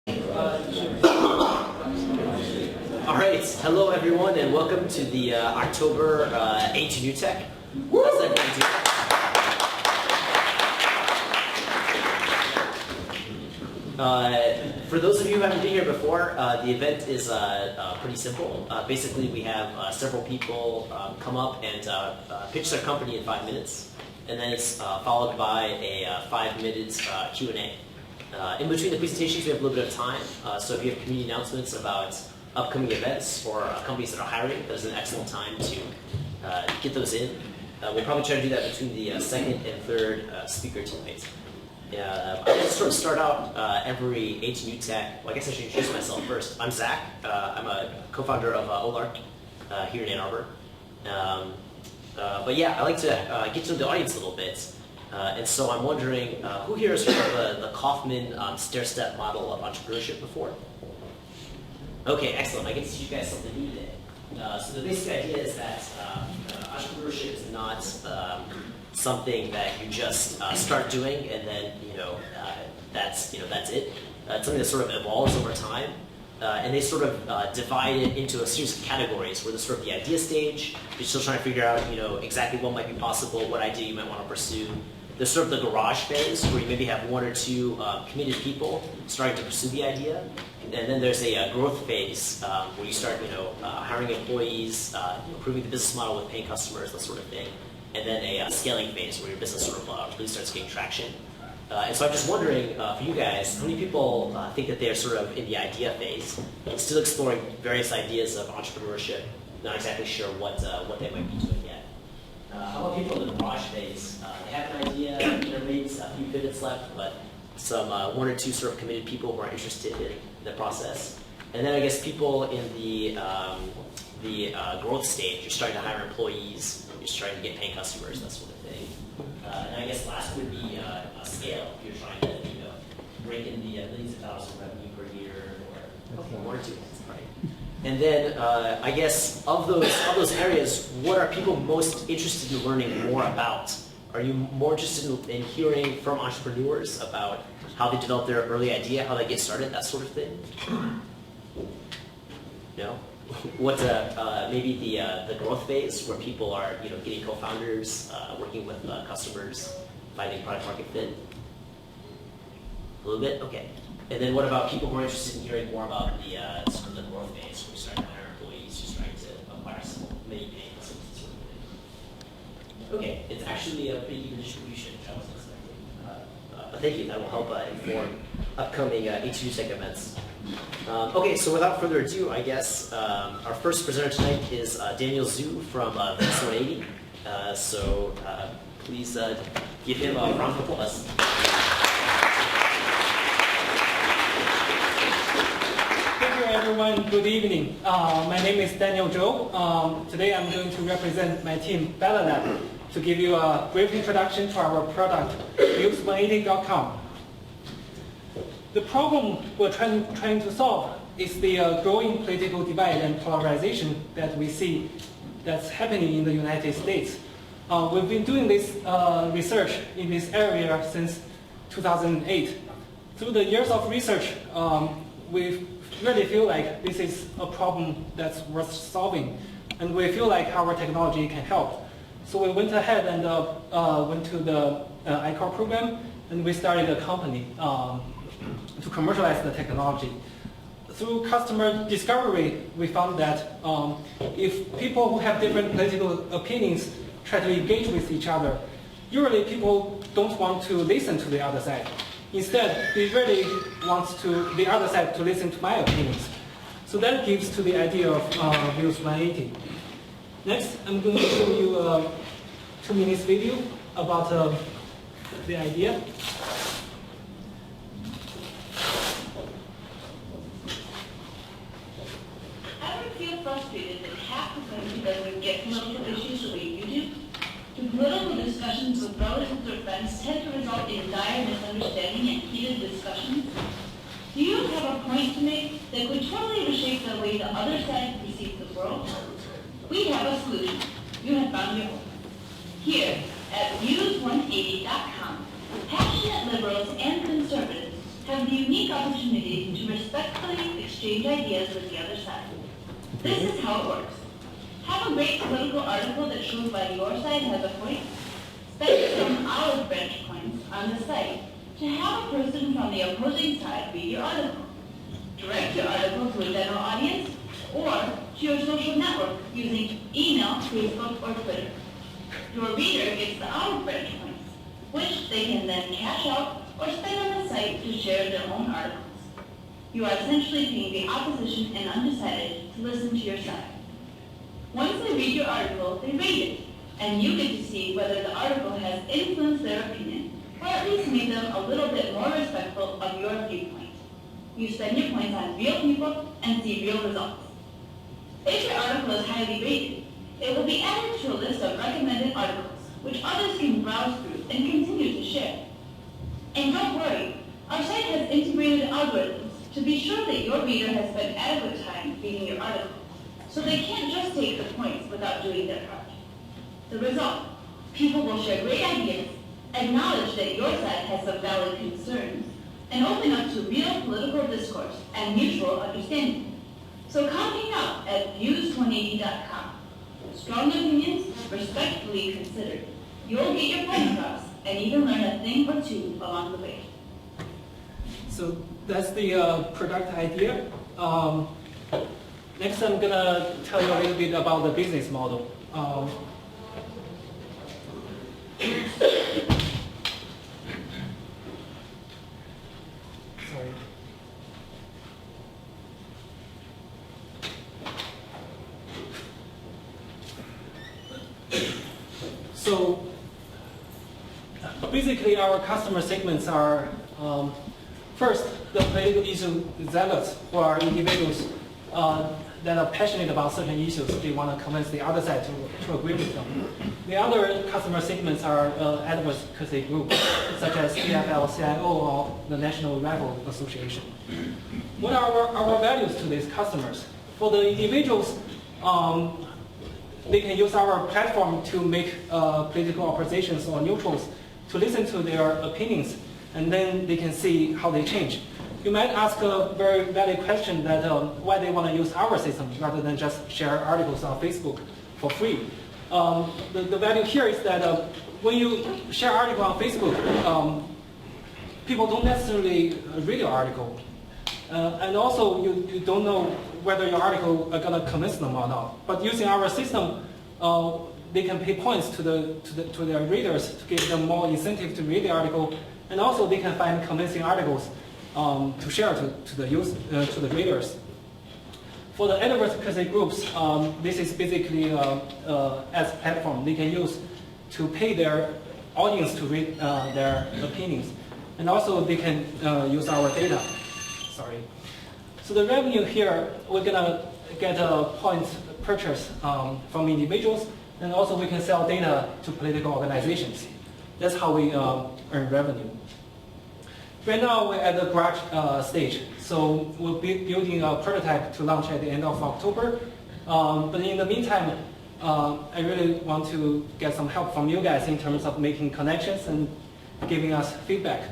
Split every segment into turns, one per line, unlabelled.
All right, hello everyone, and welcome to the October A2NewTech. How's everyone doing? For those of you who haven't been here before, the event is pretty simple. Basically, we have several people come up and pitch their company in 5 minutes, and then it's followed by a 5-minute Q&A. In between the presentations, we have a little bit of time, so if you have community announcements about upcoming events or companies that are hiring, there's an excellent time to get those in. We'll probably try to do that between the second and third speaker teammates. I like to sort of start out every A2NewTech. Well, I guess I should introduce myself first. I'm Zach. I'm a co-founder of OLARC here in Ann Arbor. But yeah, I like to get to know the audience a little bit. And so I'm wondering, who here has heard of the Kaufman stair-step model of entrepreneurship before? Okay, excellent. I get to teach you guys something new today. So the basic idea is that entrepreneurship is not something that you just start doing and then that's it. It's something that sort of evolves over time, and they sort of divide it into a series of categories where there's sort of the idea stage. You're still trying to figure out exactly what might be possible, what idea you might want to pursue. There's sort of the garage phase where you maybe have 1 or 2 committed people starting to pursue the idea. And then there's a growth phase where you start hiring employees, improving the business model with paying customers, that sort of thing. And then a scaling phase where your business sort of really starts getting traction. And so I'm just wondering, for you guys, how many people think that they're sort of in the idea phase, still exploring various ideas of entrepreneurship, not exactly sure what they might be doing yet? How about people in the garage phase? They have an idea, maybe a few pivots left, but some 1 or 2 sort of committed people who are interested in the process. And then I guess people in the growth stage, you're starting to hire employees, you're starting to get paying customers, that sort of thing. And I guess last would be a scale. If you're trying to break in the millions of dollars of revenue per year, or 1 or 2, right? And then I guess of those areas, what are people most interested in learning more about? Are you more interested in hearing from entrepreneurs about how they develop their early idea, how they get started, that sort of thing? No? What maybe the growth phase where people are getting co-founders, working with customers, finding product market fit? A little bit? Okay. And then what about people who are interested in hearing more about the sort of the growth phase where you start to hire employees, you're trying to acquire many paying customers, that sort of thing? Okay, it's actually a pretty even distribution, which I wasn't expecting. But thank you, that will help inform upcoming A2NewTech events. Okay, so without further ado, I guess our first presenter tonight is Daniel Zhou from Vince 180. So please give him a round of applause.
Thank you, everyone. Good evening. My name is Daniel Zhou. Today I'm going to represent my team, BuhzHyve, to give you a brief introduction to our product, BuhzHyve.com. The problem we're trying to solve is the growing political divide and polarization that we see that's happening in the United States. We've been doing this research in this area since 2008. Through the years of research, we really feel like this is a problem that's worth solving, and we feel like our technology can help. So we went ahead and went to the ICOR program, and we started a company to commercialize the technology. Through customer discovery, we found that if people who have different political opinions try to engage with each other, usually people don't want to listen to the other side. Instead, they really want the other side to listen to my opinions. So that gives to the idea of Views 180. Next, I'm going to show you a 2-minute video about the idea.
Ever feel frustrated that half the country doesn't get political issues the way you do? The political discussions with relatives or friends tend to result in dire misunderstanding and heated discussions. Do you have a point to make that could totally reshape the way the other side perceives the world? We have a solution. You have found your home. Here at BuhzHyve.com, passionate liberals and conservatives have the unique opportunity to exchange ideas with the other side. This is how it works. Have a great political article that shows why your side has a point. Spend some olive branch points on the site to have a person from the opposing side read your article. Direct your article to a general audience or to your social network using email, Facebook, or Twitter. Your reader gets the olive branch points, which they can then cash out or spend on the site to share their own articles. You are essentially paying the opposition and undecided to listen to your side. Once they read your article, they rate it, and you get to see whether the article has influenced their opinion, or at least made them a little bit more respectful of your viewpoint. You spend your points on real people and see real results. If your article is highly rated, it will be added to a list of recommended articles, which others can browse through and continue to share. And don't worry, our site has integrated algorithms to be sure that your reader has spent adequate time reading your article, so they can't just take the points without doing their part. The result, people will share great ideas, acknowledge that your side has some valid concerns, and open up to real political discourse and mutual understanding. So come hang out at BuhzHyve.com. Strong opinions, respectfully considered. You'll get your point across and even learn a thing or two along the way.
So that's the product idea. Next, I'm gonna tell you a little bit about the business model. Sorry. So basically, our customer segments are first, the political issue zealots, who are individuals that are passionate about certain issues. They want to convince the other side to agree with them. The other customer segments are advocacy groups, such as AFL-CIO or the National Rifle Association. What are our values to these customers? For the individuals, they can use our platform to make political oppositions or neutrals to listen to their opinions, and then they can see how they change. You might ask a very valid question that why they want to use our system rather than just share articles on Facebook for free. The value here is that when you share article on Facebook, people don't necessarily read your article. And also, you don't know whether your article are going to convince them or not. But using our system, they can pay points to their readers to give them more incentive to read the article, and also they can find convincing articles to share to the readers. For the advocacy groups, this is basically as a platform they can use to pay their audience to read their opinions, and also they can use our data. Sorry. So the revenue here, we're gonna get points purchase from individuals, and also we can sell data to political organizations. That's how we earn revenue. Right now we're at the garage stage, so we'll be building a prototype to launch at the end of October. But in the meantime, I really want to get some help from you guys in terms of making connections and giving us feedback.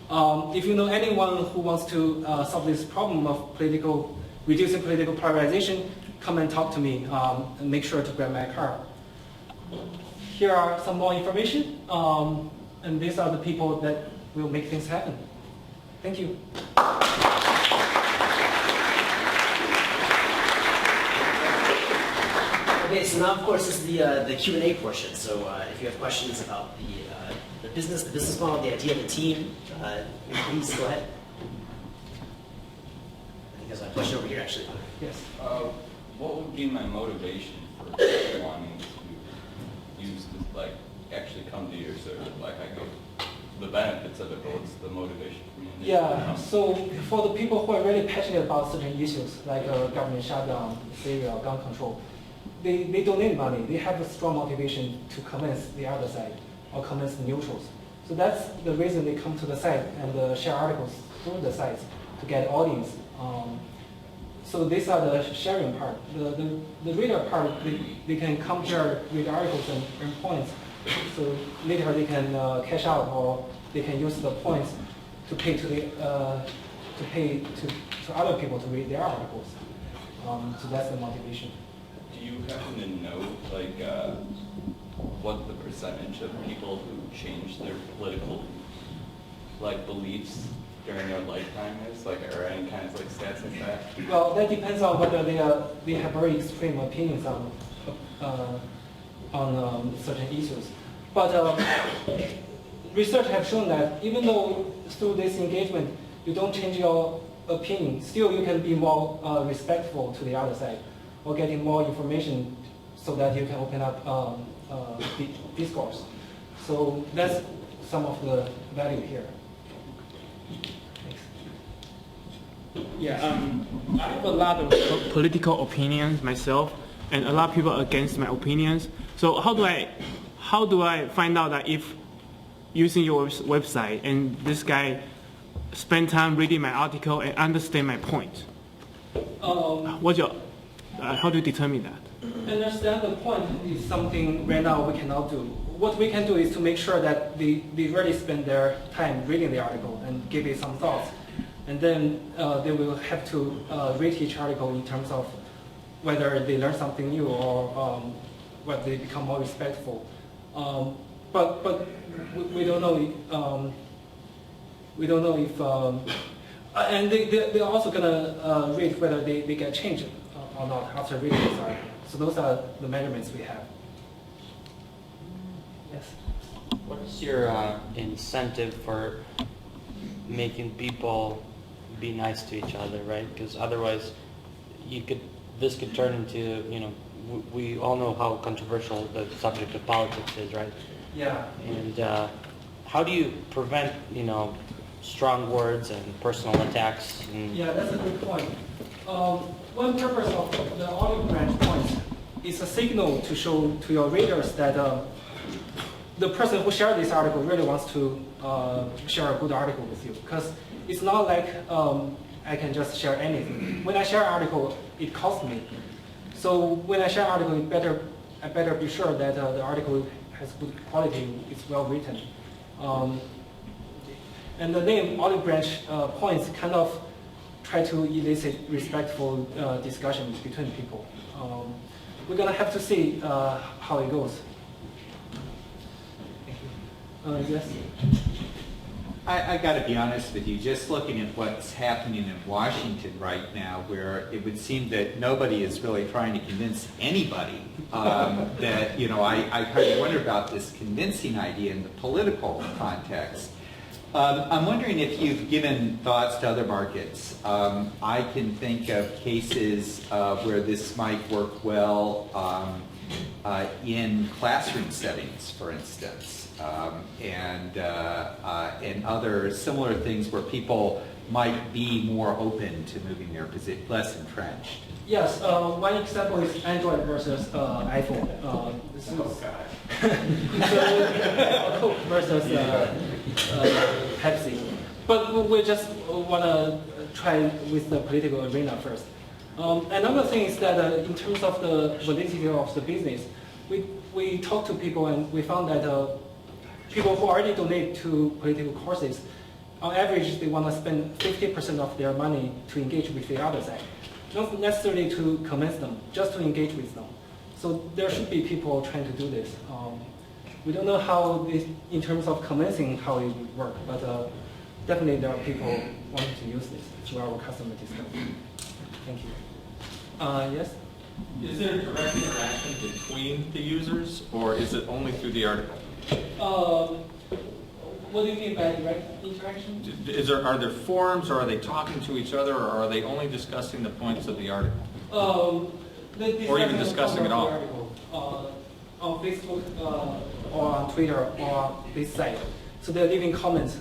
If you know anyone who wants to solve this problem of reducing political polarization, come and talk to me and make sure to grab my card. Here are some more information, and these are the people that will make things happen. Thank you.
Okay, so now of course is the Q&A portion. So if you have questions about the business model, the idea of the team, please go ahead. I think there's a question over here actually.
Yes.
What would be my motivation for wanting to use this, like actually come to your service? Like I go, the benefits of it, but what's the motivation for me?
Yeah, so for the people who are really passionate about certain issues, like government shutdown, Syria, gun control, they don't need money. They have a strong motivation to convince the other side or convince the neutrals. So that's the reason they come to the site and share articles through the site to get audience. So these are the sharing part. The reader part, they can come here, read articles and earn points. So later they can cash out or they can use the points to pay to pay to other people to read their articles. So that's the motivation.
Do you happen to know, like, what the percentage of people who change their political, like, beliefs during their lifetime is, like, or any kind of like stats like that?
Well, that depends on whether they have very extreme opinions on certain issues. But research have shown that even though through this engagement you don't change your opinion, still you can be more respectful to the other side, or getting more information so that you can open up discourse. So that's some of the value here.
Yeah, I have a lot of political opinions myself, and a lot of people are against my opinions. So how do I find out that if using your website and this guy spend time reading my article and understand my point? How do you determine that?
Understand the point is something right now we cannot do. What we can do is to make sure that they really spend their time reading the article and give it some thoughts. And then they will have to rate each article in terms of whether they learn something new or whether they become more respectful. But we don't know. We don't know if, and they're also gonna rate whether they get changed or not after reading this article. So those are the measurements we have. Yes.
What is your incentive for making people be nice to each other, right? Because otherwise, this could turn into, we all know how controversial the subject of politics is, right?
Yeah.
And how do you prevent, strong words and personal attacks?
Yeah, that's a good point. One purpose of the audio branch points is a signal to show to your readers that the person who shared this article really wants to share a good article with you. Because it's not like I can just share anything. When I share an article, it costs me. So when I share an article, I better be sure that the article has good quality, it's well written. And the name Olive Branch points kind of try to elicit respectful discussions between people. We're gonna have to see how it goes. Thank you. Yes?
I got to be honest with you, just looking at what's happening in Washington right now, where it would seem that nobody is really trying to convince anybody that, I kind of wonder about this convincing idea in the political context. I'm wondering if you've given thoughts to other markets. I can think of cases where this might work well in classroom settings, for instance. And other similar things where people might be more open to moving their position, less entrenched.
Yes, one example is Android versus iPhone. Coke versus Pepsi. But we just want to try with the political arena first. Another thing is that in terms of the validity of the business, we talked to people and we found that people who already donate to political causes, on average, they want to spend 50% of their money to engage with the other side. Not necessarily to convince them, just to engage with them. So there should be people trying to do this. We don't know how this, in terms of convincing, how it would work, but definitely there are people wanting to use this through our customer discussion. Thank you. Yes?
Is there direct interaction between the users, or is it only through the article?
What do you mean by direct interaction?
Are there forums, or are they talking to each other, or are they only discussing the points of the article?
Or
even discussing it all?
On Facebook or on Twitter or on this site. So they're leaving comments.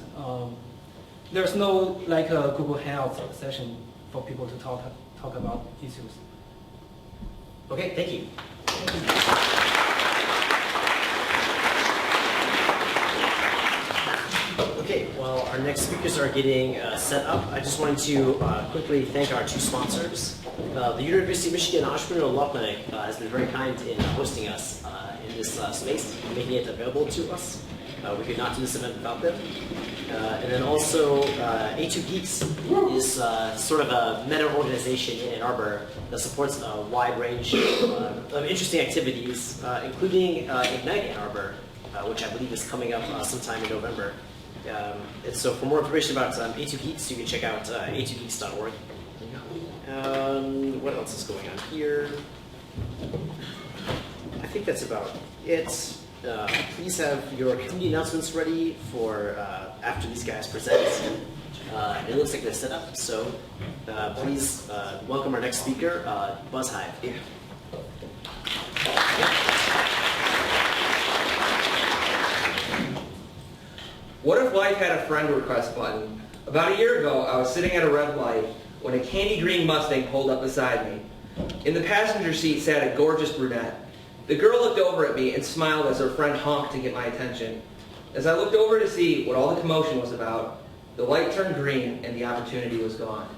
There's no like a Google Hangouts session for people to talk about issues.
Okay, thank you. Okay, well, our next speakers are getting set up. I just wanted to quickly thank our two sponsors. The University of Michigan Entrepreneurial Law Clinic has been very kind in hosting us in this space, making it available to us. We could not do this event without them. And then also, A2Geeks is sort of a meta organization in Ann Arbor that supports a wide range of interesting activities, including Ignite Ann Arbor, which I believe is coming up sometime in November. And so for more information about A2Geeks, you can check out a2geeks.org. What else is going on here? I think that's about it. Please have your community announcements ready for after these guys present. It looks like they're set up, so please welcome our next speaker, BuhzHyve.
What if life had a friend request button? About a year ago, I was sitting at a red light when a candy green Mustang pulled up beside me. In the passenger seat sat a gorgeous brunette. The girl looked over at me and smiled as her friend honked to get my attention. As I looked over to see what all the commotion was about, the light turned green and the opportunity was gone.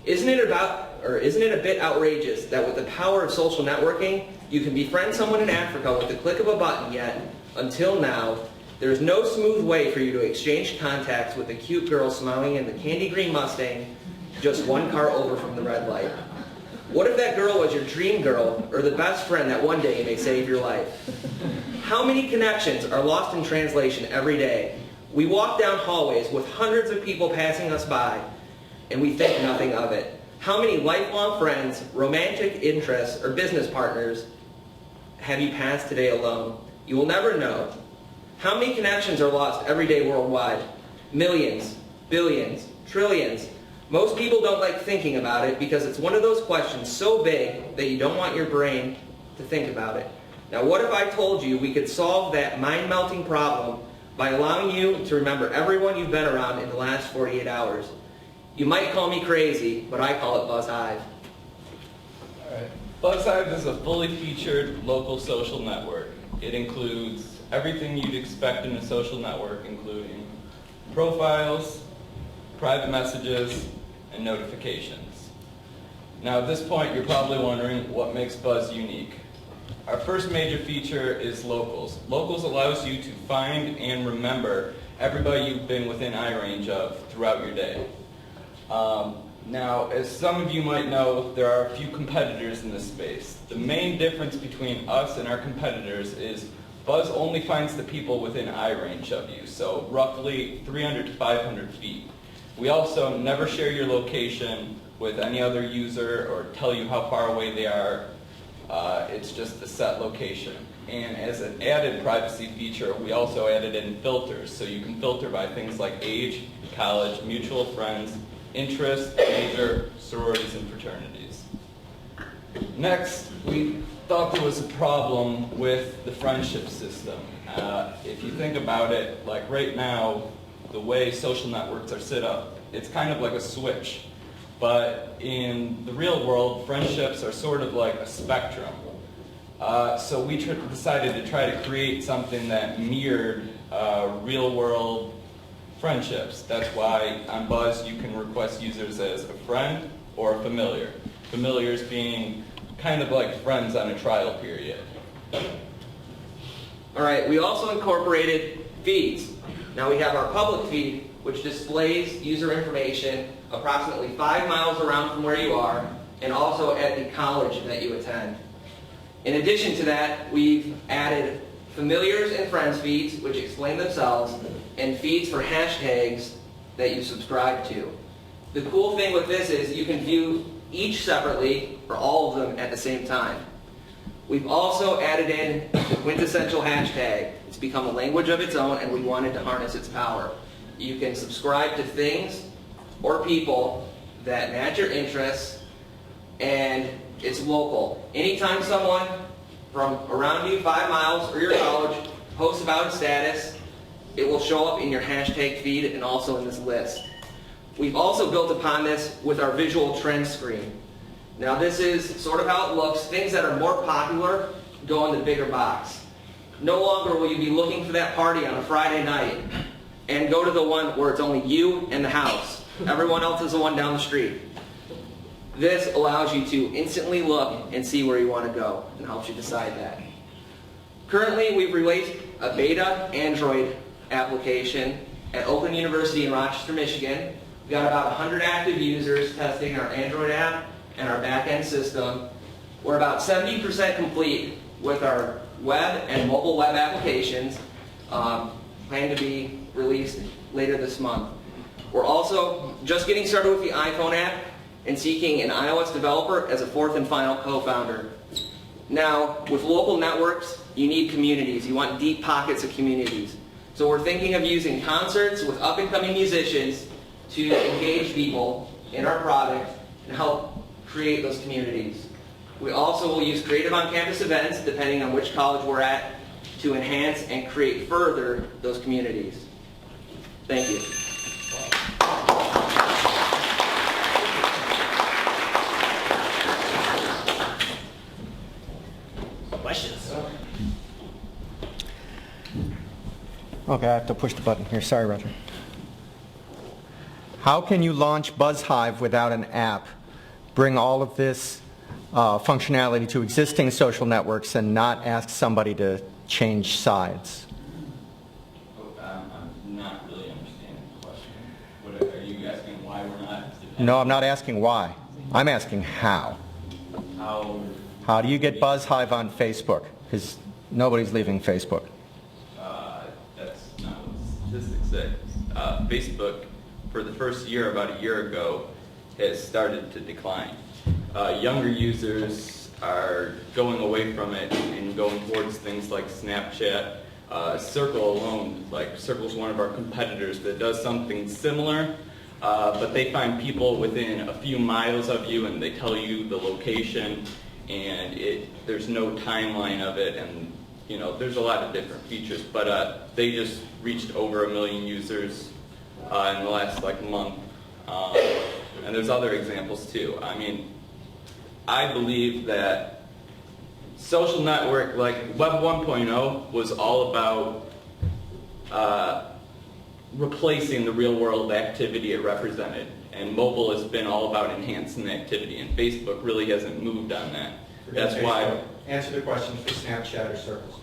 Isn't it a bit outrageous that with the power of social networking, you can befriend someone in Africa with the click of a button, yet, until now, there is no smooth way for you to exchange contacts with a cute girl smiling in the candy green Mustang just one car over from the red light? What if that girl was your dream girl, or the best friend that one day may save your life? How many connections are lost in translation every day? We walk down hallways with hundreds of people passing us by, and we think nothing of it. How many lifelong friends, romantic interests, or business partners have you passed today alone? You will never know. How many connections are lost every day worldwide? Millions, billions, trillions. Most people don't like thinking about it because it's one of those questions so big that you don't want your brain to think about it. Now, what if I told you we could solve that mind-melting problem by allowing you to remember everyone you've been around in the last 48 hours? You might call me crazy, but I call it BuhzHyve.
Alright. BuhzHyve is a fully featured local social network. It includes everything you'd expect in a social network, including profiles, private messages, and notifications. Now at this point, you're probably wondering what makes Buzz unique. Our first major feature is locals. Locals allows you to find and remember everybody you've been within eye range of throughout your day. Now, as some of you might know, there are a few competitors in this space. The main difference between us and our competitors is Buzz only finds the people within eye range of you, so roughly 300 to 500 feet. We also never share your location with any other user or tell you how far away they are. It's just a set location. And as an added privacy feature, we also added in filters, so you can filter by things like age, college, mutual friends, interests, major, sororities, and fraternities. Next, we thought there was a problem with the friendship system. If you think about it, like right now, the way social networks are set up, it's kind of like a switch. But in the real world, friendships are sort of like a spectrum. So we decided to try to create something that mirrored real world friendships. That's why on Buzz you can request users as a friend or a familiar. Familiars being kind of like friends on a trial period.
Alright, we also incorporated feeds. Now we have our public feed, which displays user information approximately 5 miles around from where you are, and also at the college that you attend. In addition to that, we've added familiars and friends feeds, which explain themselves, and feeds for hashtags that you subscribe to. The cool thing with this is you can view each separately, or all of them at the same time. We've also added in the quintessential hashtag. It's become a language of its own, and we wanted to harness its power. You can subscribe to things or people that match your interests, and it's local. Anytime someone from around you 5 miles or your college posts about a status, it will show up in your hashtag feed and also in this list. We've also built upon this with our visual trend screen. Now this is sort of how it looks. Things that are more popular go in the bigger box. No longer will you be looking for that party on a Friday night and go to the one where it's only you and the house. Everyone else is the one down the street. This allows you to instantly look and see where you want to go and helps you decide that. Currently, we've released a beta Android application at Oakland University in Rochester, Michigan. We've got about 100 active users testing our Android app and our back-end system. We're about 70% complete with our web and mobile web applications, planning to be released later this month. We're also just getting started with the iPhone app and seeking an iOS developer as a fourth and final co-founder. Now, with local networks, you need communities. You want deep pockets of communities. So we're thinking of using concerts with up-and-coming musicians to engage people in our product and help create those communities. We also will use creative on-campus events, depending on which college we're at, to enhance and create further those communities. Thank you.
Questions?
Okay, I have to push the button here. Sorry, Roger. How can you launch BuhzHyve without an app, bring all of this functionality to existing social networks, and not ask somebody to change sides?
I'm not really understanding the question. What are you asking why we're not?
No, I'm not asking why. I'm asking how. How do you get BuhzHyve on Facebook? Because nobody's leaving Facebook.
That's not what the statistics say. Facebook, for the first year, about a year ago, has started to decline. Younger users are going away from it and going towards things like Snapchat. Circle alone, like Circle's one of our competitors that does something similar, but they find people within a few miles of you and they tell you the location, and there's no timeline of it, and there's a lot of different features, but they just reached over 1 million users in the last month, and there's other examples too. I mean, I believe that social network, like Web 1.0, was all about replacing the real world activity it represented. And mobile has been all about enhancing the activity, and Facebook really hasn't moved on that. That's why.
Answer the question for Snapchat or Circles.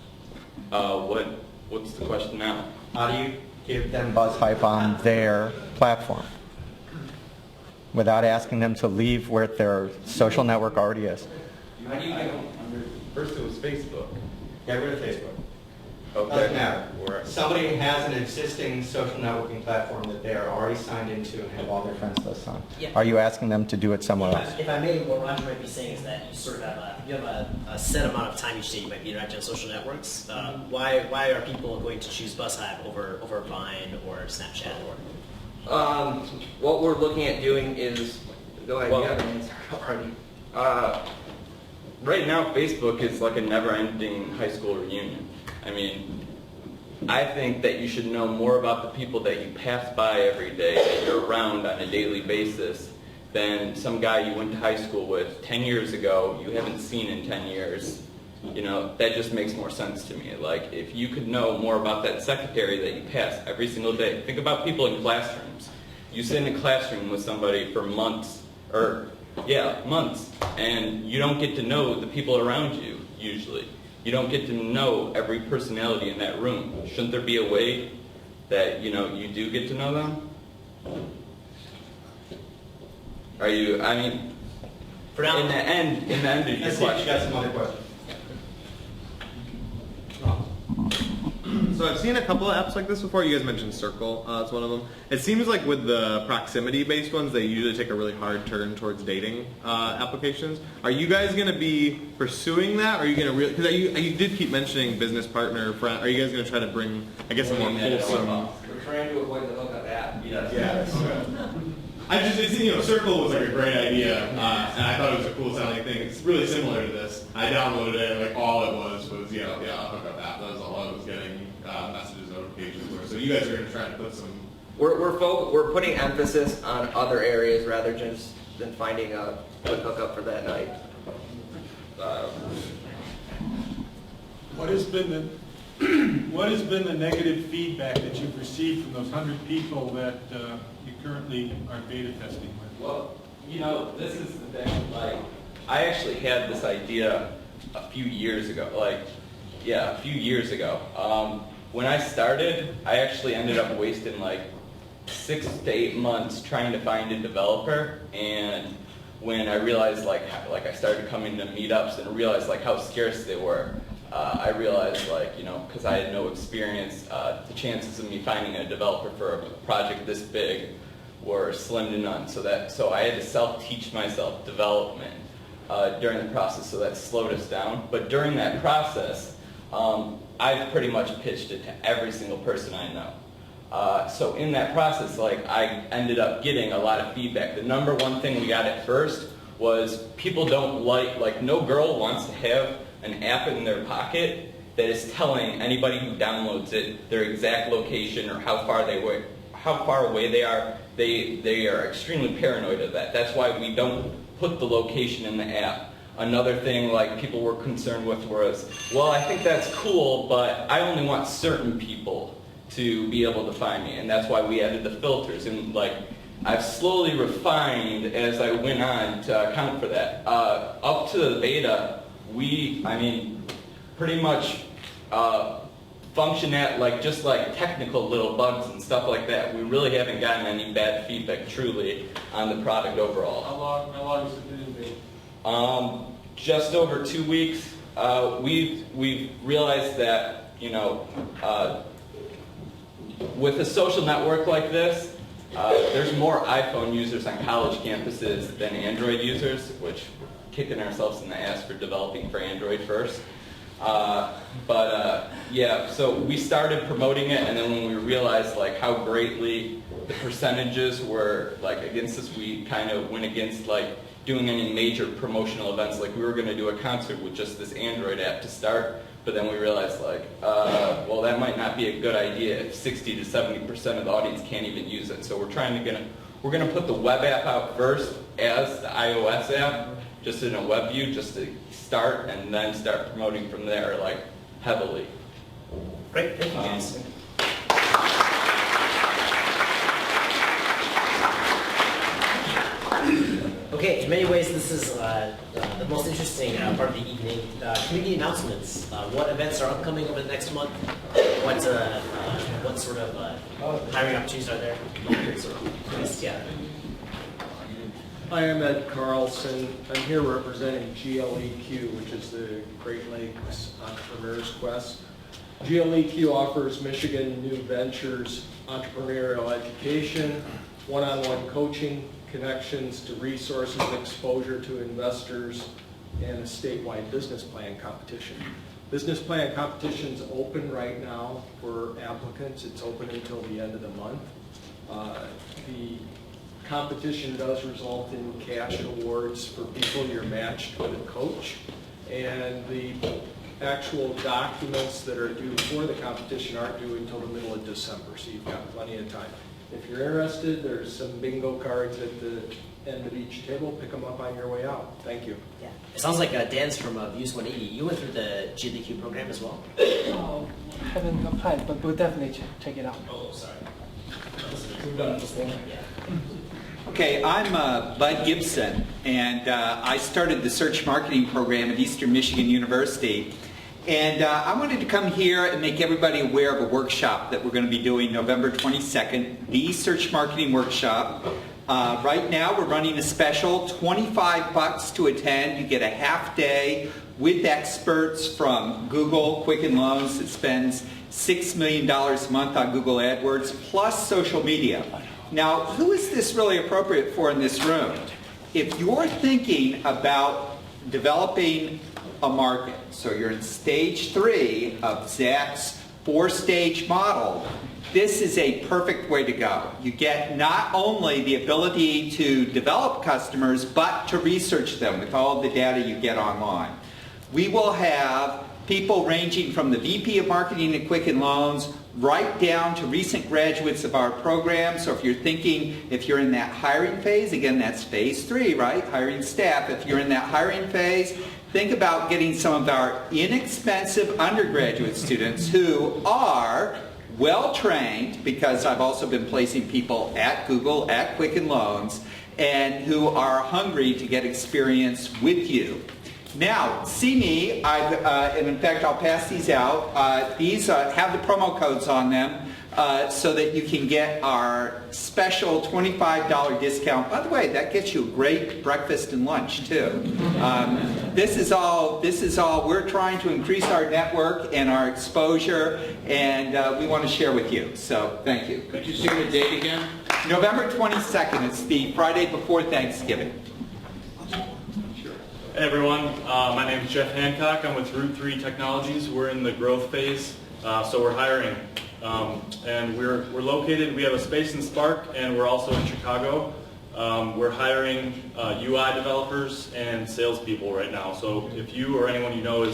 What's the question now?
How do you give them BuhzHyve on their platform without asking them to leave where their social network already is?
How do you get them? First it was Facebook.
Get rid of Facebook.
Okay.
Doesn't matter. Somebody has an existing social networking platform that they are already signed into and have all their friends lists on.
Yeah.
Are you asking them to do it somewhere else?
If I may, what Roger might be saying is that you sort of have a set amount of time each day you might be interacting on social networks. Why are people going to choose BuhzHyve over Vine or Snapchat or?
What we're looking at doing is, go ahead,
Well,
you have an answer already.
Right now, Facebook is like a never-ending high school reunion. I mean, I think that you should know more about the people that you pass by every day, that you're around on a daily basis, than some guy you went to high school with 10 years ago you haven't seen in 10 years. That just makes more sense to me. Like, if you could know more about that secretary that you pass every single day. Think about people in classrooms. You sit in a classroom with somebody for months, months, and you don't get to know the people around you, usually. You don't get to know every personality in that room. Shouldn't there be a way that, you do get to know them? Are you, I mean,
For now,
in the end of your
Let's see if you got
question.
some other questions.
So I've seen a couple of apps like this before. You guys mentioned Circle, it's one of them. It seems like with the proximity-based ones, they usually take a really hard turn towards dating applications. Are you guys going to be pursuing that? Are you going to because you did keep mentioning business partner, friend. Are you guys going to try to bring, I guess, a more wholesome?
We're trying to avoid the hookup app.
Yes. Okay. Circle was like a great idea, and I thought it was a cool sounding thing. It's really similar to this. I downloaded it, and all it was a hookup app. That was all I was getting messages, notifications for. So you guys are going to try to put some.
We're putting emphasis on other areas rather than finding a quick hookup for that night.
What has been the negative feedback that you've received from those 100 people that you currently are beta testing with?
Well, this is the thing. Like, I actually had this idea a few years ago. Like, a few years ago. When I started, I actually ended up wasting like 6 to 8 months trying to find a developer, and when I realized like I started coming to meetups and realized like how scarce they were, I realized like, you know, because I had no experience, the chances of me finding a developer for a project this big were slim to none. So I had to self-teach myself development during the process, so that slowed us down. But during that process, I've pretty much pitched it to every single person I know. So in that process, like, I ended up getting a lot of feedback. The number one thing we got at first was people don't like no girl wants to have an app in their pocket that is telling anybody who downloads it their exact location or how far away they are. They are extremely paranoid of that. That's why we don't put the location in the app. Another thing like people were concerned with was, well, I think that's cool, but I only want certain people to be able to find me, and that's why we added the filters. And like, I've slowly refined as I went on to account for that. Up to the beta, pretty much function at like just like technical little bugs and stuff like that. We really haven't gotten any bad feedback truly on the product overall.
How long has it been in beta?
Just over 2 weeks. We've realized that, you know, with a social network like this, there's more iPhone users on college campuses than Android users, which we're kicking ourselves in the ass for developing for Android first. Yeah, so we started promoting it, and then when we realized like how greatly the percentages were like against us, we kind of went against like doing any major promotional events. Like, we were going to do a concert with just this Android app to start, but then we realized like, well, that might not be a good idea if 60 to 70% of the audience can't even use it. So we're going to put the web app out first as the iOS app, just in a web view, just to start, and then start promoting from there, like, heavily.
Great, thank you guys. Okay, in many ways this is the most interesting part of the evening. Community announcements. What events are upcoming over the next month? What sort of hiring opportunities are there? Yeah.
Hi, I'm Ed Carlson. I'm here representing GLEQ, which is the Great Lakes Entrepreneurs Quest. GLEQ offers Michigan New Ventures entrepreneurial education, one-on-one coaching, connections to resources, exposure to investors, and a statewide business plan competition. Business plan competition is open right now for applicants. It's open until the end of the month. The competition does result in cash awards for people. You're matched with a coach, and the actual documents that are due for the competition aren't due until the middle of December, so you've got plenty of time. If you're interested, there's some bingo cards at the end of each table. Pick them up on your way out. Thank you.
Yeah. It sounds like Dan's from Views 180. You went through the GLEQ program as well?
I haven't applied, but we'll definitely check it out.
Oh, sorry.
We've done it before.
Yeah.
Okay, I'm Bud Gibson, and I started the search marketing program at Eastern Michigan University. And I wanted to come here and make everybody aware of a workshop that we're going to be doing November 22nd, the Search Marketing Workshop. Right now we're running a special, $25 to attend. You get a half day with experts from Google, Quicken Loans that spends $6 million a month on Google AdWords, plus social media. Now, who is this really appropriate for in this room? If you're thinking about developing a market, so you're in stage 3 of Zach's 4-stage model, this is a perfect way to go. You get not only the ability to develop customers, but to research them with all of the data you get online. We will have people ranging from the VP of Marketing at Quicken Loans right down to recent graduates of our program. So if you're thinking, if you're in that hiring phase, again, that's phase 3, right? Hiring staff. If you're in that hiring phase, think about getting some of our inexpensive undergraduate students who are well-trained, because I've also been placing people at Google, at Quicken Loans, and who are hungry to get experience with you. Now, see me, and in fact I'll pass these out. These have the promo codes on them so that you can get our special $25 discount. By the way, that gets you a great breakfast and lunch too. This is all, we're trying to increase our network and our exposure, and we want to share with you. So thank you.
Could you say the date again?
November 22nd, it's the Friday before Thanksgiving.
Hey everyone, my name is Jeff Hancock. I'm with Route 3 Technologies. We're in the growth phase, so we're hiring. And we're located, we have a space in Spark, and we're also in Chicago. We're hiring UI developers and salespeople right now. So if you or anyone you know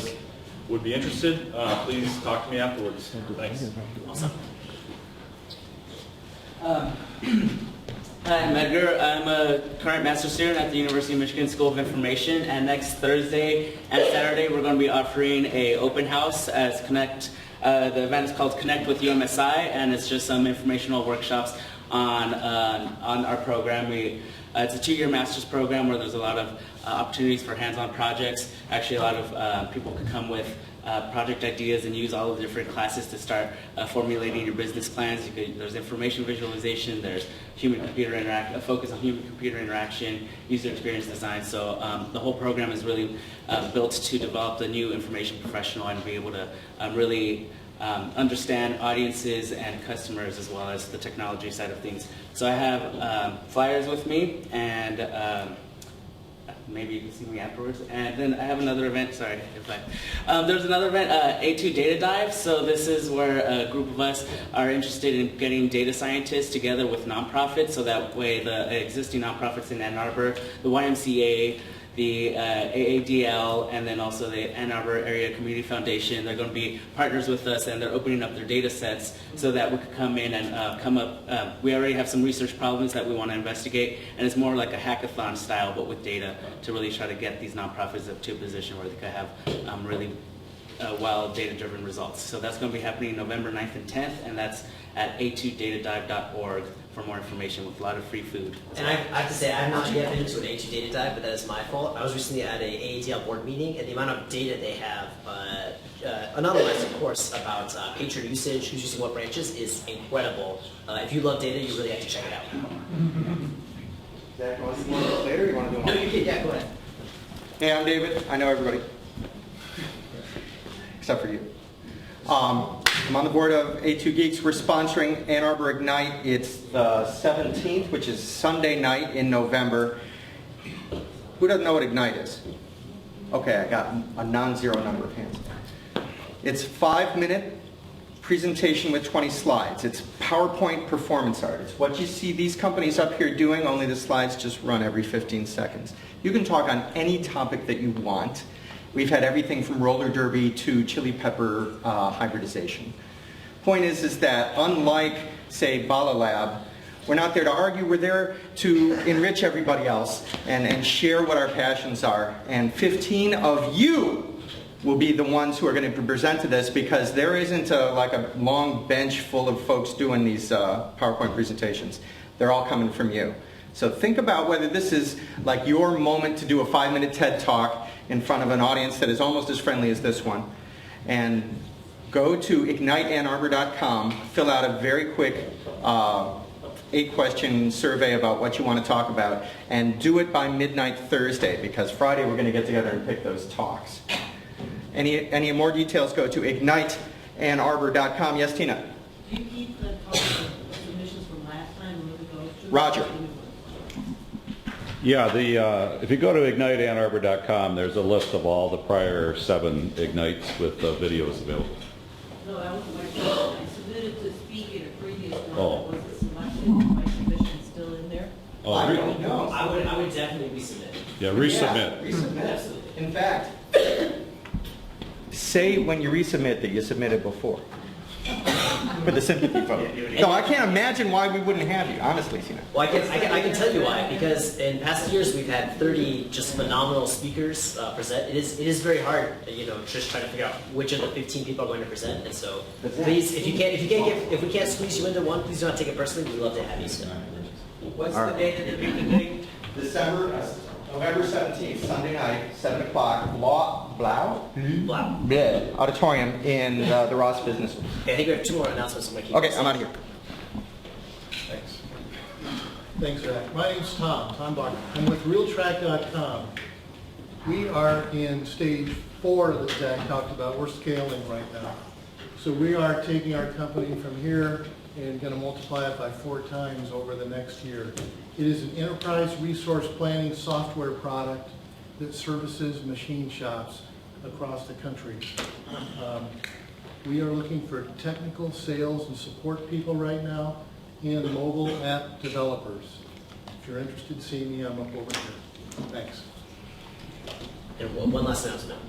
would be interested, please talk to me afterwards. Thanks.
Awesome.
Hi, I'm Edgar. I'm a current master student at the University of Michigan School of Information, and next Thursday and Saturday we're going to be offering a open house as Connect. The event is called Connect with UMSI, and it's just some informational workshops on our program. It's a 2-year master's program where there's a lot of opportunities for hands-on projects. Actually, a lot of people can come with project ideas and use all of the different classes to start formulating your business plans. There's information visualization, there's a focus on human-computer interaction, user experience design. So the whole program is really built to develop the new information professional and be able to really understand audiences and customers as well as the technology side of things. So I have flyers with me, and maybe you can see me afterwards. And then I have another event, sorry if there's another event, A2 Data Dive. So this is where a group of us are interested in getting data scientists together with nonprofits, so that way the existing nonprofits in Ann Arbor, the YMCA, the AADL, and then also the Ann Arbor Area Community Foundation, they're going to be partners with us, and they're opening up their data sets so that we could come in and come up. We already have some research problems that we want to investigate, and it's more like a hackathon style, but with data, to really try to get these nonprofits up to a position where they could have really well data-driven results. So that's going to be happening November 9th and 10th, and that's at a2datadive.org for more information with a lot of free food.
And I have to say, I have not yet been to an A2 Data Dive, but that is my fault. I was recently at a AATL board meeting, and the amount of data they have, anonymized of course, about patron usage, who's using what branches, is incredible. If you love data, you really have to check it out.
Zach, you want to do one later, or you want to do one?
No, you can, yeah, go ahead.
Hey, I'm David. I know everybody. Except for you. I'm on the board of A2 Geeks. We're sponsoring Ann Arbor Ignite. It's the 17th, which is Sunday night in November. Who doesn't know what Ignite is? Okay, I got a non-zero number of hands. It's a 5-minute presentation with 20 slides. It's PowerPoint performance art. It's what you see these companies up here doing, only the slides just run every 15 seconds. You can talk on any topic that you want. We've had everything from roller derby to chili pepper hybridization. Point is that unlike, say, Bala Lab, we're not there to argue, we're there to enrich everybody else and share what our passions are. And 15 of you will be the ones who are going to present to this, because there isn't like a long bench full of folks doing these PowerPoint presentations. They're all coming from you. So think about whether this is like your moment to do a 5-minute TED Talk in front of an audience that is almost as friendly as this one. And go to igniteannarbor.com, fill out a very quick 8-question survey about what you want to talk about, and do it by midnight Thursday, because Friday we're going to get together and pick those talks. Any more details, go to igniteannarbor.com. Yes, Tina?
Do you keep the submissions from last time?
Roger.
Yeah, if you go to igniteannarbor.com, there's a list of all the prior 7 Ignites with videos available.
No, that wasn't my question. I submitted to speak in a previous one.
Oh.
Was it selected? My submission still in there?
Oh,
I don't know. I would definitely resubmit.
Yeah, resubmit.
Yeah, resubmit. Absolutely. In fact, say when you resubmit that you submitted before. For the sympathy vote. No, I can't imagine why we wouldn't have you, honestly, Tina.
Well, I can tell you why, because in past years we've had 30 just phenomenal speakers present. It is very hard, just trying to figure out which of the 15 people are going to present. And so, please, if we can't squeeze you into one, please do not take it personally. We'd love to have you. So.
What's the date of the meeting? December November 17th, Sunday night, 7 o'clock, Blau Auditorium in the Ross Business School.
Okay, I think we have 2 more announcements. I'm gonna keep
Okay, I'm out of here.
Thanks. Thanks, Zach. My name's Tom Barker. I'm with RealTrack.com. We are in stage 4 that Zach talked about. We're scaling right now. So we are taking our company from here and going to multiply it by 4 times over the next year. It is an enterprise resource planning software product that services machine shops across the country. We are looking for technical sales and support people right now and mobile app developers. If you're interested, see me, I'm up over here. Thanks.
And one last announcement.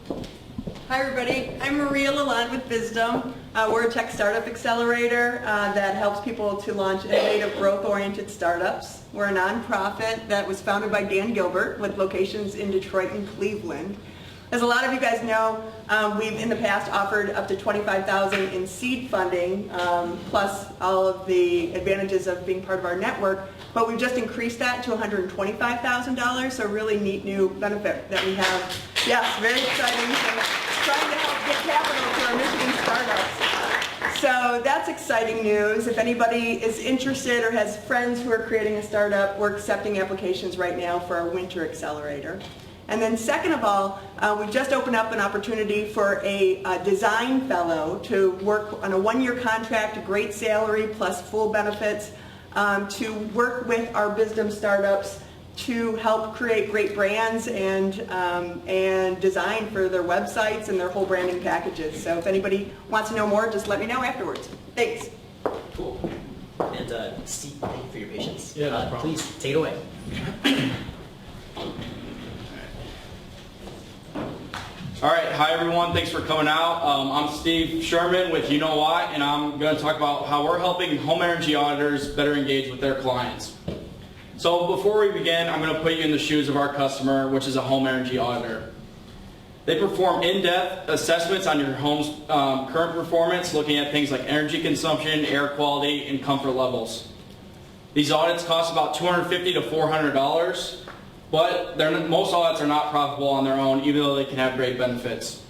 Hi everybody, I'm Maria Lalonde with BuhzHyve. We're a tech startup accelerator that helps people to launch innovative growth-oriented startups. We're a nonprofit that was founded by Dan Gilbert with locations in Detroit and Cleveland. As a lot of you guys know, we've in the past offered up to $25,000 in seed funding, plus all of the advantages of being part of our network, but we've just increased that to $125,000, so a really neat new benefit that we have. Yes, very exciting. So trying to help get capital to our Michigan startups. So that's exciting news. If anybody is interested or has friends who are creating a startup, we're accepting applications right now for our winter accelerator. And then second of all, we've just opened up an opportunity for a design fellow to work on a 1-year contract, a great salary plus full benefits, to work with our BuhzHyve startups to help create great brands and design for their websites and their whole branding packages. So if anybody wants to know more, just let me know afterwards. Thanks.
Cool. And Steve, thank you for your patience.
Yeah, no problem.
Please, take it away.
All right, hi everyone, thanks for coming out. I'm Steve Sherman with You Know Why, and I'm going to talk about how we're helping home energy auditors better engage with their clients. So before we begin, I'm going to put you in the shoes of our customer, which is a home energy auditor. They perform in-depth assessments on your home's current performance, looking at things like energy consumption, air quality, and comfort levels. These audits cost about $250 to $400. But most audits are not profitable on their own, even though they can have great benefits.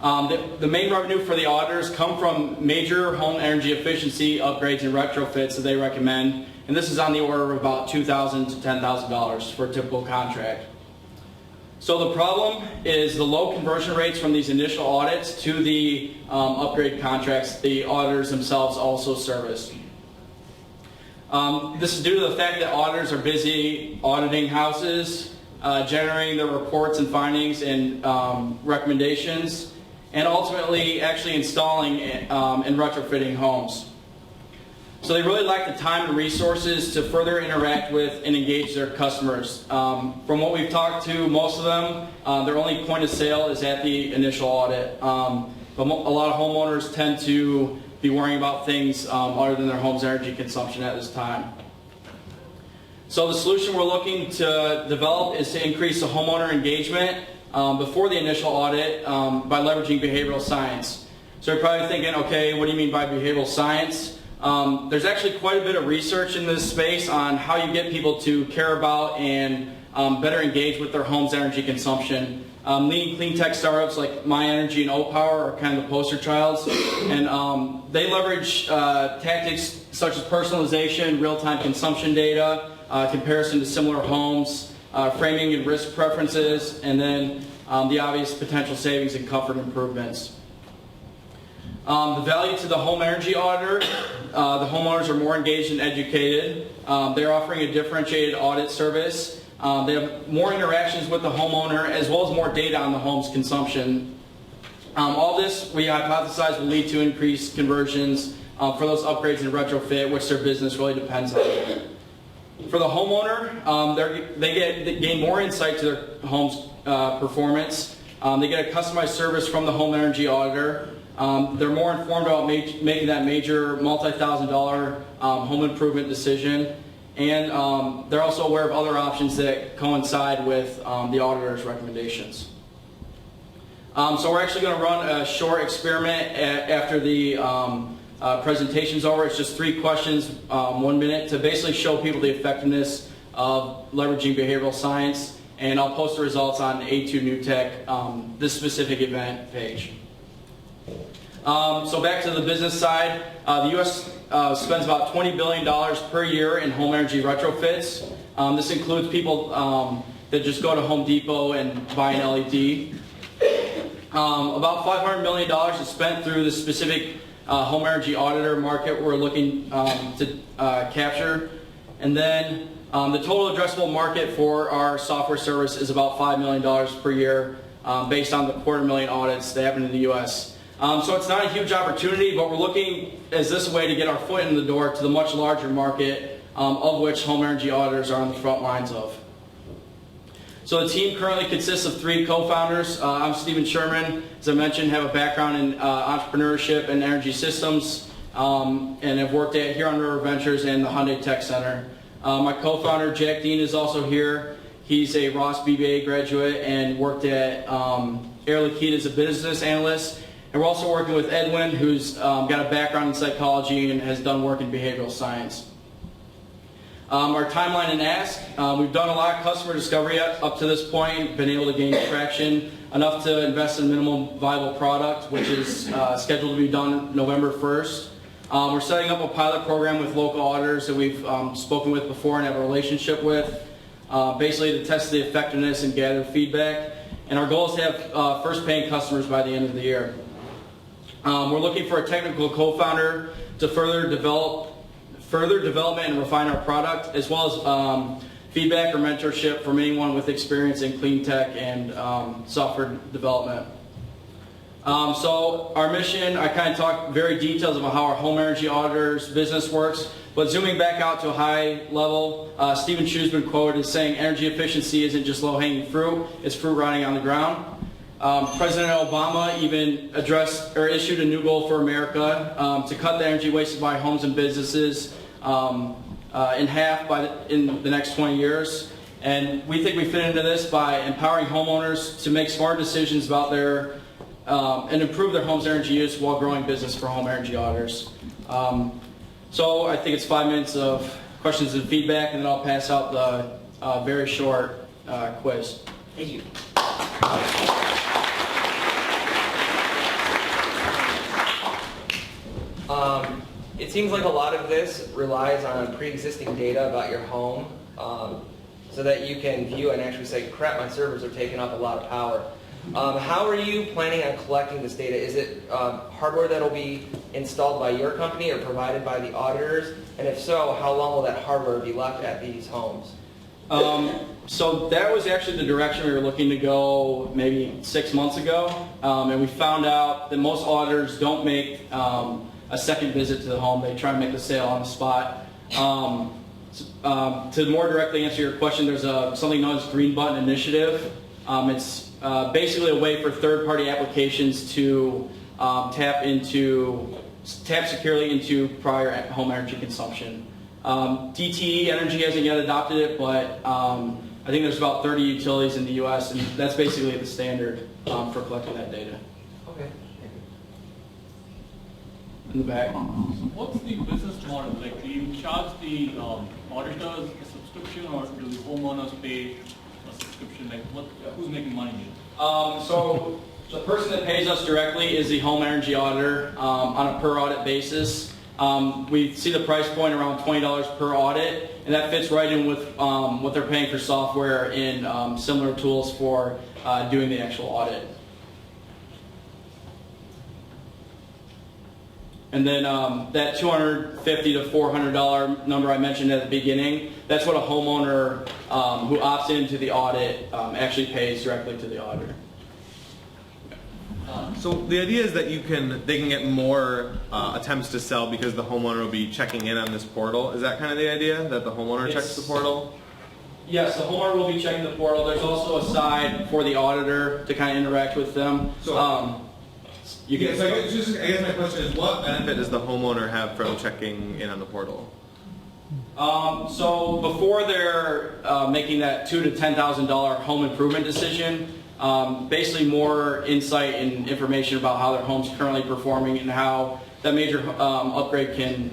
The main revenue for the auditors come from major home energy efficiency upgrades and retrofits that they recommend, and this is on the order of about $2,000 to $10,000 for a typical contract. So the problem is the low conversion rates from these initial audits to the upgrade contracts the auditors themselves also service. This is due to the fact that auditors are busy auditing houses, generating their reports and findings and recommendations, and ultimately actually installing and retrofitting homes. So they really lack the time and resources to further interact with and engage their customers. From what we've talked to, most of them, their only point of sale is at the initial audit. But a lot of homeowners tend to be worrying about things other than their home's energy consumption at this time. So the solution we're looking to develop is to increase the homeowner engagement before the initial audit by leveraging behavioral science. So you're probably thinking, okay, what do you mean by behavioral science? There's actually quite a bit of research in this space on how you get people to care about and better engage with their home's energy consumption. Leading clean tech startups like My Energy and O-Power are kind of the poster childs, and they leverage tactics such as personalization, real-time consumption data, comparison to similar homes, framing and risk preferences, and then the obvious potential savings and comfort improvements. The value to the home energy auditor, the homeowners are more engaged and educated. They're offering a differentiated audit service. They have more interactions with the homeowner as well as more data on the home's consumption. All this we hypothesize will lead to increased conversions for those upgrades and retrofit, which their business really depends on. For the homeowner, they gain more insight to their home's performance. They get a customized service from the home energy auditor. They're more informed about making that major multi-$1,000 home improvement decision. And they're also aware of other options that coincide with the auditor's recommendations. So we're actually going to run a short experiment after the presentation's over. It's just 3 questions, 1 minute, to basically show people the effectiveness of leveraging behavioral science, and I'll post the results on A2NewTech, this specific event page. So back to the business side, the U.S. Spends about $20 billion per year in home energy retrofits. This includes people that just go to Home Depot and buy an LED. About $500 million is spent through the specific home energy auditor market we're looking to capture. And then the total addressable market for our software service is about $5 million per year based on the 250,000 audits that happen in the U.S. So it's not a huge opportunity, but we're looking as this way to get our foot in the door to the much larger market of which home energy auditors are on the front lines of. So the team currently consists of 3 co-founders. I'm Stephen Sherman. As I mentioned, have a background in entrepreneurship and energy systems, and have worked at Huron River Ventures and the Hyundai Tech Center. My co-founder, Jack Dean, is also here. He's a Ross BBA graduate and worked at Air Liquide as a business analyst. And we're also working with Edwin, who's got a background in psychology and has done work in behavioral science. Our timeline and ask, we've done a lot of customer discovery up to this point, been able to gain traction enough to invest in minimum viable product, which is scheduled to be done November 1st. We're setting up a pilot program with local auditors that we've spoken with before and have a relationship with, basically to test the effectiveness and gather feedback. And our goal is to have first paying customers by the end of the year. We're looking for a technical co-founder to further development and refine our product, as well as feedback or mentorship from anyone with experience in clean tech and software development. So our mission, I kind of talked very details about how our home energy auditors business works, but zooming back out to a high level, Stephen Chu's been quoted as saying energy efficiency isn't just low-hanging fruit, it's fruit rotting on the ground. President Obama even issued a new goal for America to cut the energy wasted by homes and businesses in half in the next 20 years. And we think we fit into this by empowering homeowners to make smart decisions about their and improve their home's energy use while growing business for home energy auditors. So I think it's 5 minutes of questions and feedback, and then I'll pass out the very short quiz.
Thank you.
It seems like a lot of this relies on pre-existing data about your home so that you can view and actually say, crap, my servers are taking up a lot of power. How are you planning on collecting this data? Is it hardware that will be installed by your company or provided by the auditors? And if so, how long will that hardware be left at these homes?
So that was actually the direction we were looking to go maybe 6 months ago. And we found out that most auditors don't make a second visit to the home. They try to make the sale on the spot. To more directly answer your question, there's something known as Green Button Initiative. It's basically a way for third-party applications to tap securely into prior home energy consumption. DTE Energy hasn't yet adopted it, but I think there's about 30 utilities in the U.S., and that's basically the standard for collecting that data.
Okay.
In the back.
What's the business model? Like, do you charge the auditors a subscription, or do the homeowners pay a subscription? Like, who's making money here?
So the person that pays us directly is the home energy auditor on a per audit basis. We see the price point around $20 per audit, and that fits right in with what they're paying for software and similar tools for doing the actual audit. And then that $250 to $400 number I mentioned at the beginning, that's what a homeowner who opts into the audit actually pays directly to the auditor.
So the idea is that they can get more attempts to sell because the homeowner will be checking in on this portal. Is that kind of the idea, that the homeowner checks the portal?
Yes, the homeowner will be checking the portal. There's also a side for the auditor to kind of interact with them.
So, I guess my question is, what benefit does the homeowner have from checking in on the portal?
So before they're making that $2,000 to $10,000 home improvement decision, basically more insight and information about how their home's currently performing and how that major upgrade can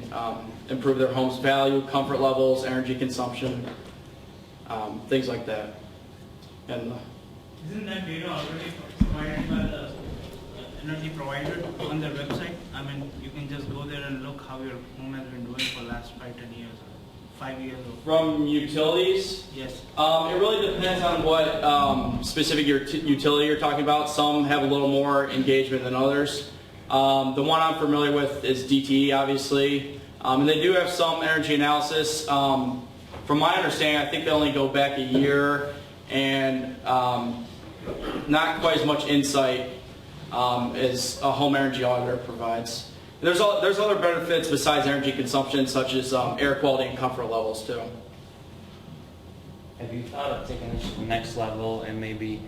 improve their home's value, comfort levels, energy consumption. things like that. And
isn't that data already provided by the energy provider on their website? I mean, you can just go there and look how your home has been doing for the last 5, 10 years, 5 years.
from utilities,
Yes.
it really depends on what specific utility you're talking about. Some have a little more engagement than others. The one I'm familiar with is DTE, obviously. And they do have some energy analysis. From my understanding, I think they only go back a year and not quite as much insight as a home energy auditor provides. There's other benefits besides energy consumption, such as air quality and comfort levels too.
Have you thought of taking this to the next level and maybe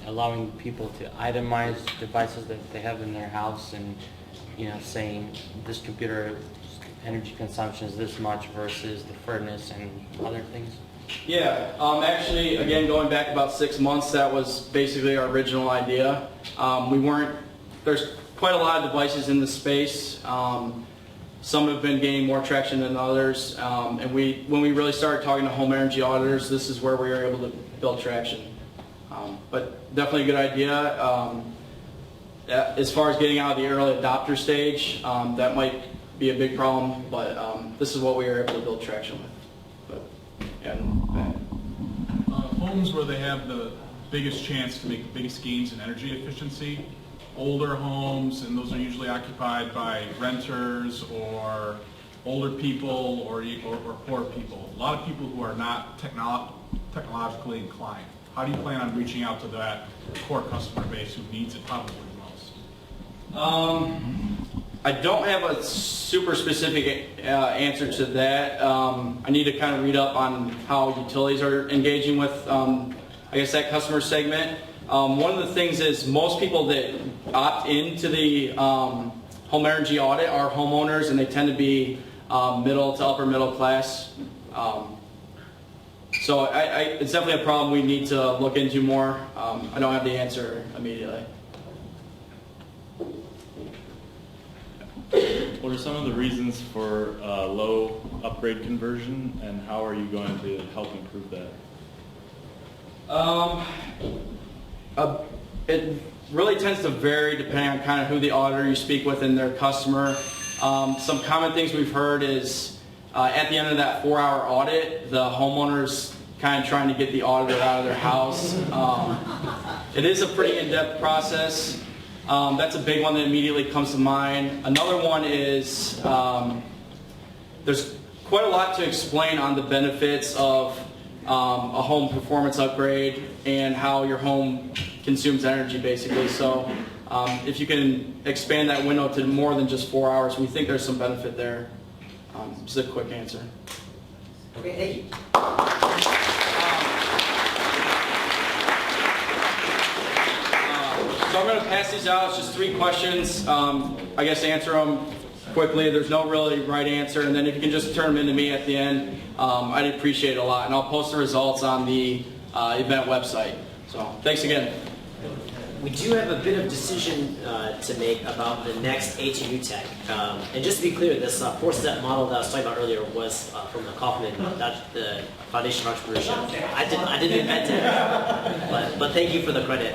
allowing people to itemize devices that they have in their house and, saying this computer energy consumption is this much versus the furnace and other things?
Yeah, actually, again, going back about 6 months, that was basically our original idea. There's quite a lot of devices in the space. Some have been gaining more traction than others. And when we really started talking to home energy auditors, this is where we were able to build traction. But definitely a good idea. As far as getting out of the early adopter stage, that might be a big problem, but this is what we were able to build traction with.
Homes where they have the biggest chance to make the biggest gains in energy efficiency, older homes, and those are usually occupied by renters or older people or poor people. A lot of people who are not technologically inclined. How do you plan on reaching out to that core customer base who needs it probably the most?
I don't have a super specific answer to that. I need to kind of read up on how utilities are engaging with, that customer segment. One of the things is most people that opt into the home energy audit are homeowners, and they tend to be middle to upper middle class. So it's definitely a problem we need to look into more. I don't have the answer immediately.
What are some of the reasons for low upgrade conversion, and how are you going to help improve that?
It really tends to vary depending on kind of who the auditor you speak with and their customer. Some common things we've heard is at the end of that 4-hour audit, the homeowner's kind of trying to get the auditor out of their house. It is a pretty in-depth process. That's a big one that immediately comes to mind. Another one is there's quite a lot to explain on the benefits of a home performance upgrade and how your home consumes energy, basically. So if you can expand that window to more than just 4 hours, we think there's some benefit there. Just a quick answer.
Okay, thank you.
So I'm going to pass these out. It's just 3 questions. Answer them quickly. There's no really right answer. And then if you can just turn them into me at the end, I'd appreciate it a lot. And I'll post the results on the event website. So thanks again.
We do have a bit of decision to make about the next A2NewTech. And just to be clear, this 4-step model that I was talking about earlier was from the Kaufman, the Foundation of Entrepreneurship. I didn't invent it, but thank you for the credit.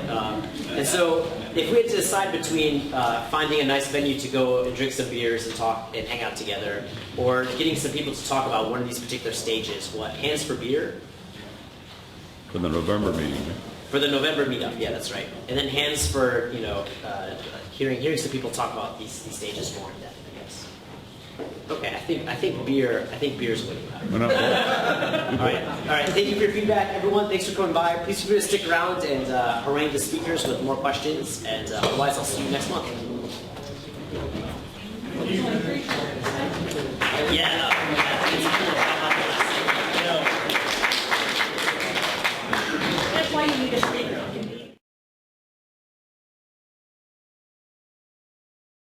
And so if we had to decide between finding a nice venue to go and drink some beers and talk and hang out together, or getting some people to talk about one of these particular stages, what, hands for beer?
For the November meeting.
For the November meetup, yeah, that's right. And then hands for, hearing some people talk about these stages more in depth, I guess. Okay, I think beer's winning that. All right. Thank you for your feedback, everyone. Thanks for coming by. Please feel free to stick around and harangue the speakers with more questions. And otherwise, I'll see you next month.
That's why you need a